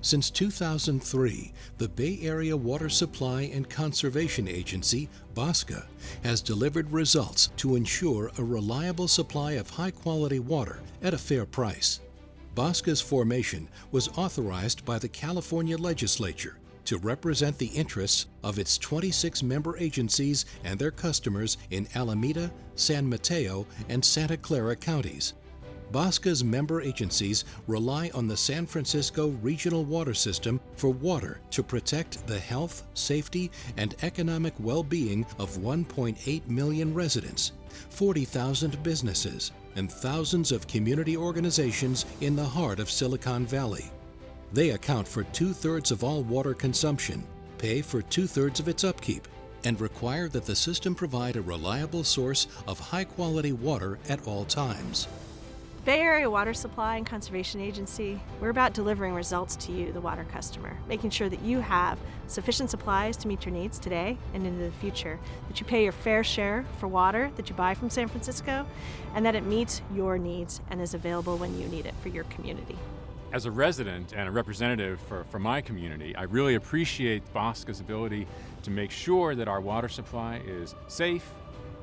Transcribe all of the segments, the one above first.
Since 2003, the Bay Area Water Supply and Conservation Agency, BAWSCA, has delivered results to ensure a reliable supply of high-quality water at a fair price. BAWSCA's formation was authorized by the California legislature to represent the interests of its 26 member agencies and their customers in Alameda, San Mateo, and Santa Clara counties. BAWSCA's member agencies rely on the San Francisco Regional Water System for water to protect the health, safety, and economic well-being of 1.8 million residents, 40,000 businesses, and thousands of community organizations in the heart of Silicon Valley. They account for 2/3 of all water consumption, pay for 2/3 of its upkeep, and require that the system provide a reliable source of high-quality water at all times. Bay Area Water Supply and Conservation Agency, we're about delivering results to you, the water customer, making sure that you have sufficient supplies to meet your needs today and into the future, that you pay your fair share for water that you buy from San Francisco, and that it meets your needs and is available when you need it for your community. As a resident and a representative for my community, I really appreciate BAWSCA's ability to make sure that our water supply is safe,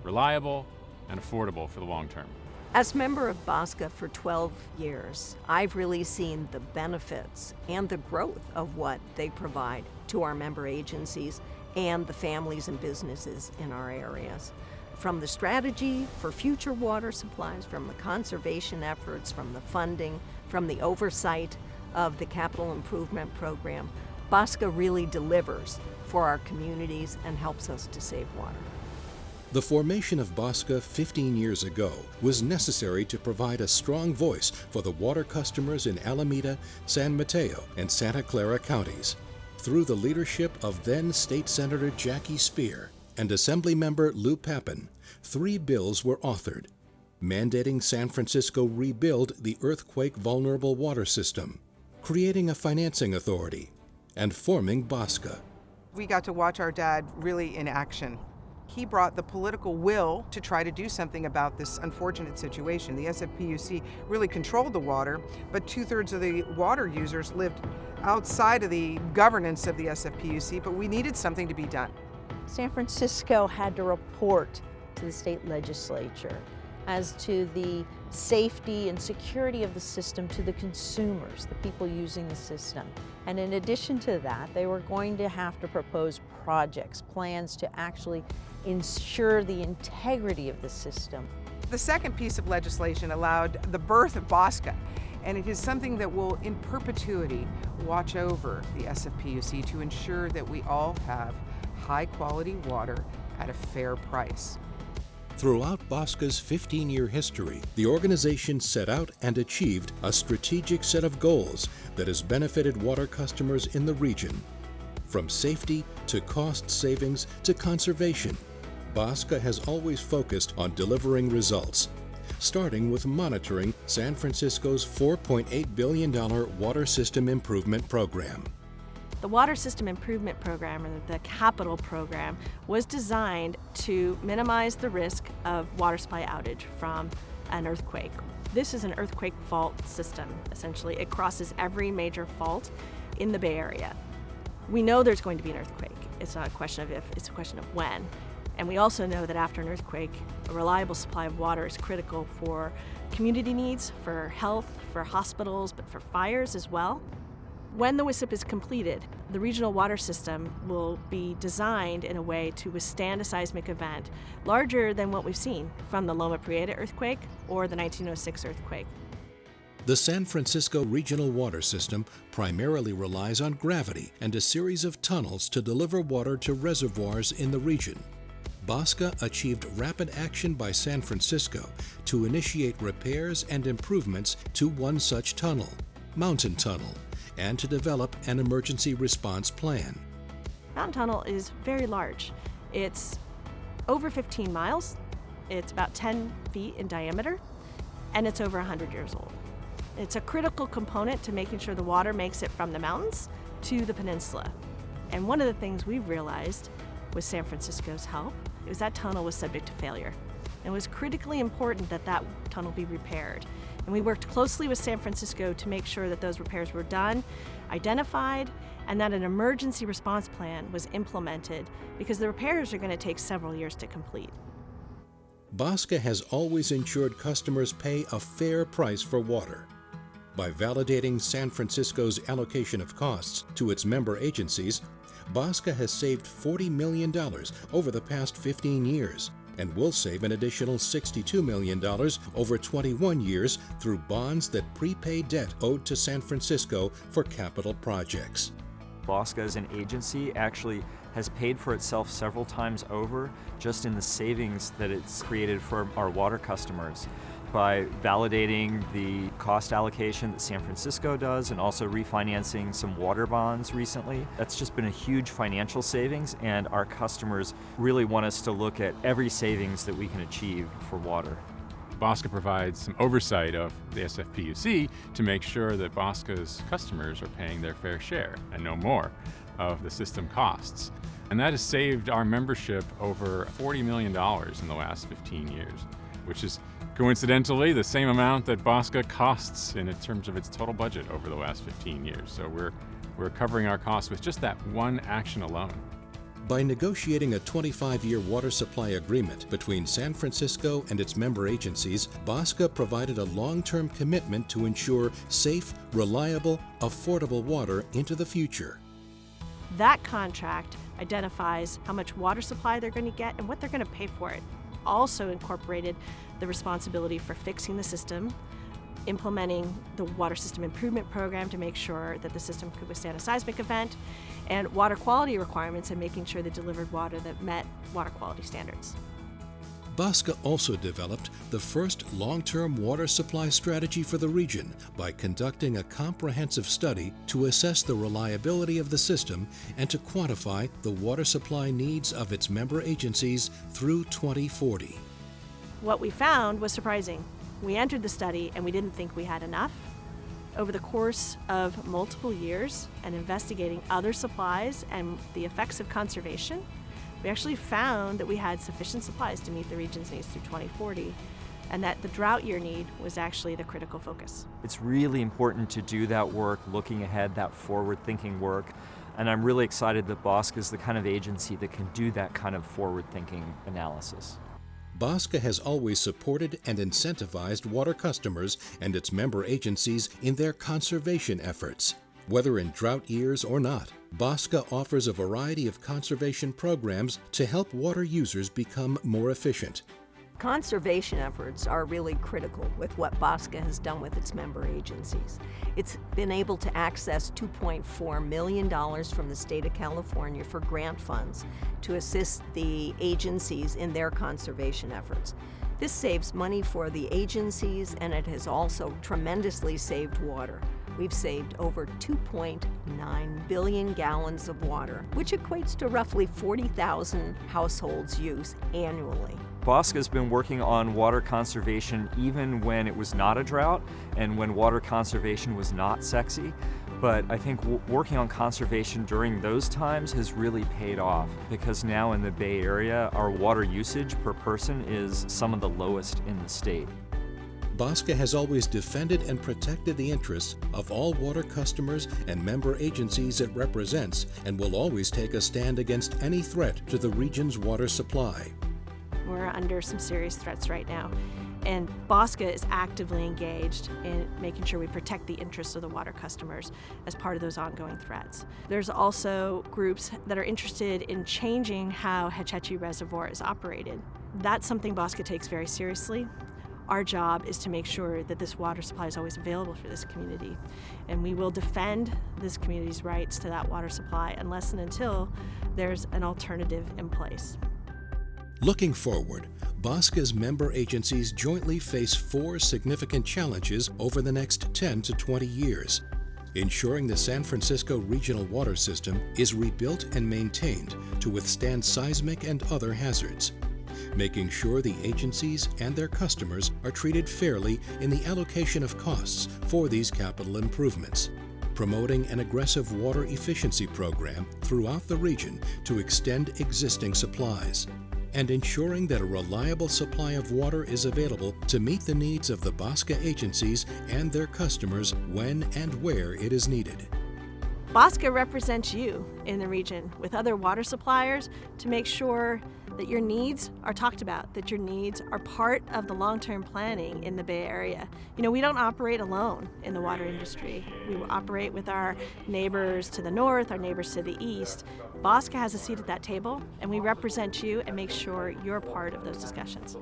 reliable, and affordable for the long term. As member of BOSCA for 12 years, I've really seen the benefits and the growth of what they provide to our member agencies and the families and businesses in our areas. From the strategy for future water supplies, from the conservation efforts, from the funding, from the oversight of the capital improvement program, BOSCA really delivers for our communities and helps us to save water. The formation of BAWSCA 15 years ago was necessary to provide a strong voice for the water customers in Alameda, San Mateo, and Santa Clara counties. Through the leadership of then State Senator Jackie Speer and Assemblymember Lou Papin, 3 bills were authored, mandating San Francisco rebuild the earthquake-vulnerable water system, creating a financing authority, and forming BAWSCA. We got to watch our dad really in action. He brought the political will to try to do something about this unfortunate situation. The SFPUC really controlled the water, but 2/3 of the water users lived outside of the governance of the SFPUC, but we needed something to be done. San Francisco had to report to the state legislature as to the safety and security of the system to the consumers, the people using the system. And in addition to that, they were going to have to propose projects, plans to actually ensure the integrity of the system. The second piece of legislation allowed the birth of BOSCA, and it is something that will in perpetuity watch over the SFPUC to ensure that we all have high quality water at a fair price. Throughout BAWSCA's 15-year history, the organization set out and achieved a strategic set of goals that has benefited water customers in the region. From safety to cost savings to conservation, BAWSCA has always focused on delivering results, starting with monitoring San Francisco's $4.8 billion Water System Improvement Program. The Water System Improvement Program, or the capital program, was designed to minimize the risk of water supply outage from an earthquake. This is an earthquake fault system, essentially. It crosses every major fault in the Bay Area. We know there's going to be an earthquake. It's not a question of if, it's a question of when. And we also know that after an earthquake, a reliable supply of water is critical for community needs, for health, for hospitals, but for fires as well. When the WSIP is completed, the regional water system will be designed in a way to withstand a seismic event larger than what we've seen from the Loma Prieta earthquake or the 1906 earthquake. The San Francisco Regional Water System primarily relies on gravity and a series of tunnels to deliver water to reservoirs in the region. BAWSCA achieved rapid action by San Francisco to initiate repairs and improvements to one such tunnel, Mountain Tunnel, and to develop an emergency response plan. Mountain Tunnel is very large. It's over 15 miles, it's about 10 feet in diameter, and it's over 100 years old. It's a critical component to making sure the water makes it from the mountains to the peninsula. And one of the things we realized with San Francisco's help is that tunnel was subject to failure. It was critically important that that tunnel be repaired. And we worked closely with San Francisco to make sure that those repairs were done, identified, and that an emergency response plan was implemented because the repairs are going to take several years to complete. BAWSCA has always ensured customers pay a fair price for water. By validating San Francisco's allocation of costs to its member agencies, BAWSCA has saved $40 million over the past 15 years and will save an additional $62 million over 21 years through bonds that prepay debt owed to San Francisco for capital projects. BAWSCA as an agency actually has paid for itself several times over just in the savings that it's created for our water customers by validating the cost allocation that San Francisco does and also refinancing some water bonds recently. That's just been a huge financial savings, and our customers really want us to look at every savings that we can achieve for water. BAWSCA provides some oversight of the SFPUC to make sure that BAWSCA's customers are paying their fair share and no more of the system costs. And that has saved our membership over $40 million in the last 15 years, which is coincidentally the same amount that BAWSCA costs in terms of its total budget over the last 15 years. So we're covering our costs with just that one action alone. By negotiating a 25-year water supply agreement between San Francisco and its member agencies, BAWSCA provided a long-term commitment to ensure safe, reliable, affordable water into the future. That contract identifies how much water supply they're going to get and what they're going to pay for it. Also incorporated the responsibility for fixing the system, implementing the water system improvement program to make sure that the system could withstand a seismic event, and water quality requirements and making sure they delivered water that met water quality standards. BAWSCA also developed the first long-term water supply strategy for the region by conducting a comprehensive study to assess the reliability of the system and to quantify the water supply needs of its member agencies through 2040. What we found was surprising. We entered the study and we didn't think we had enough. Over the course of multiple years and investigating other supplies and the effects of conservation, we actually found that we had sufficient supplies to meet the region's needs through 2040, and that the drought year need was actually the critical focus. It's really important to do that work, looking ahead, that forward-thinking work, and I'm really excited that BAWSCA is the kind of agency that can do that kind of forward-thinking analysis. BAWSCA has always supported and incentivized water customers and its member agencies in their conservation efforts. Whether in drought years or not, BAWSCA offers a variety of conservation programs to help water users become more efficient. Conservation efforts are really critical with what BAWSCA has done with its member agencies. It's been able to access $2.4 million from the state of California for grant funds to assist the agencies in their conservation efforts. This saves money for the agencies, and it has also tremendously saved water. We've saved over 2.9 billion gallons of water, which equates to roughly 40,000 households' use annually. BAWSCA has been working on water conservation even when it was not a drought and when water conservation was not sexy. But I think working on conservation during those times has really paid off, because now in the Bay Area, our water usage per person is some of the lowest in the state. BAWSCA has always defended and protected the interests of all water customers and member agencies it represents, and will always take a stand against any threat to the region's water supply. We're under some serious threats right now, and BAWSCA is actively engaged in making sure we protect the interests of the water customers as part of those ongoing threats. There's also groups that are interested in changing how Hetch Hetchy Reservoir is operated. That's something BAWSCA takes very seriously. Our job is to make sure that this water supply is always available for this community, and we will defend this community's rights to that water supply unless and until there's an alternative in place. Looking forward, BAWSCA's member agencies jointly face 4 significant challenges over the next 10 to 20 years. Ensuring the San Francisco regional water system is rebuilt and maintained to withstand seismic and other hazards. Making sure the agencies and their customers are treated fairly in the allocation of costs for these capital improvements. Promoting an aggressive water efficiency program throughout the region to extend existing supplies. and ensuring that a reliable supply of water is available to meet the needs of the BAWSCA agencies and their customers when and where it is needed. BOSCA represents you in the region with other water suppliers to make sure that your needs are talked about, that your needs are part of the long-term planning in the Bay Area. You know, we don't operate alone in the water industry. We operate with our neighbors to the north, our neighbors to the east. BOSCA has a seat at that table, and we represent you and make sure you're part of those discussions.